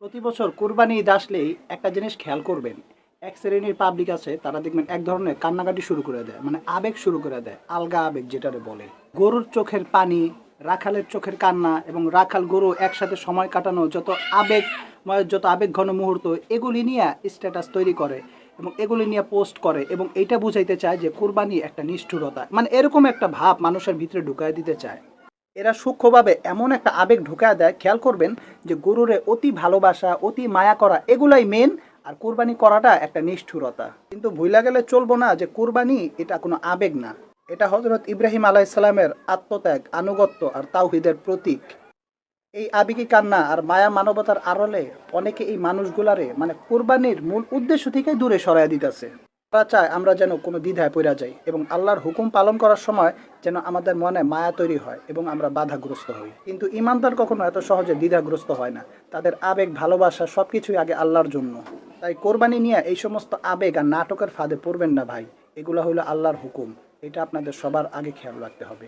প্রতি বছর কোরবানি ঈদ আসলেই একটা জিনিস খেয়াল করবেন। এক শ্রেণীর পাবলিক আছে, তারা দেখবেন এক ধরনের কান্নাকাটি শুরু করে দেয়, মানে আবেগ শুরু করে দেয়, আলগা আবেগ যেটারে বলে। গরুর চোখের পানি, রাখালের চোখের কান্না এবং রাখাল গরু একসাথে সময় কাটানো, যত আবেগ ঘন মুহূর্ত, এগুলি নিয়ে স্ট্যাটাস তৈরি করে এবং এগুলি নিয়ে পোস্ট করে এবং এইটা বুঝাইতে চায় যে কোরবানি একটা নিষ্ঠুরতা, মানে এরকম একটা ভাব মানুষের ভিতরে ঢুকায় দিতে চায়। এরা সূক্ষ্মভাবে এমন একটা আবেগ ঢুকায় দেয়, খেয়াল করবেন যে গরুরে অতি ভালোবাসা, অতি মায়া করা, এগুলাই মেন। আর কুরবানি করাটা একটা নিষ্ঠুরতা। কিন্তু ভুলা গেলে চলবো না যে কুরবানি এটা কোনো আবেগ না, এটা হযরত ইব্রাহিম আলাইহিসসালামের আত্মত্যাগ, আনুগত্য আর তাওহীদের প্রতীক। এই আবেগী কান্না আর মায়া মানবতার আড়লে অনেকে এই মানুষগুলারে মানে কোরবানির মূল উদ্দেশ্য থেকে দূরে সরাইয়া দিতেছে। তারা চায় আমরা যেন কোনো দ্বিধায় পড়া যাই এবং আল্লাহর হুকুম পালন করার সময় যেন আমাদের মনে মায়া তৈরি হয় এবং আমরা বাধাগ্রস্ত হই। কিন্তু ইমানদার কখনো এত সহজে দ্বিধাগ্রস্ত হয় না। তাদের আবেগ, ভালোবাসা সবকিছুই আগে আল্লাহর জন্য। তাই কোরবানি নিয়ে এই সমস্ত আবেগ আর নাটকের ফাঁদে পড়বেন না ভাই। এগুলো হলো আল্লাহর হুকুম। এটা আপনাদের সবার আগে খেয়াল রাখতে হবে।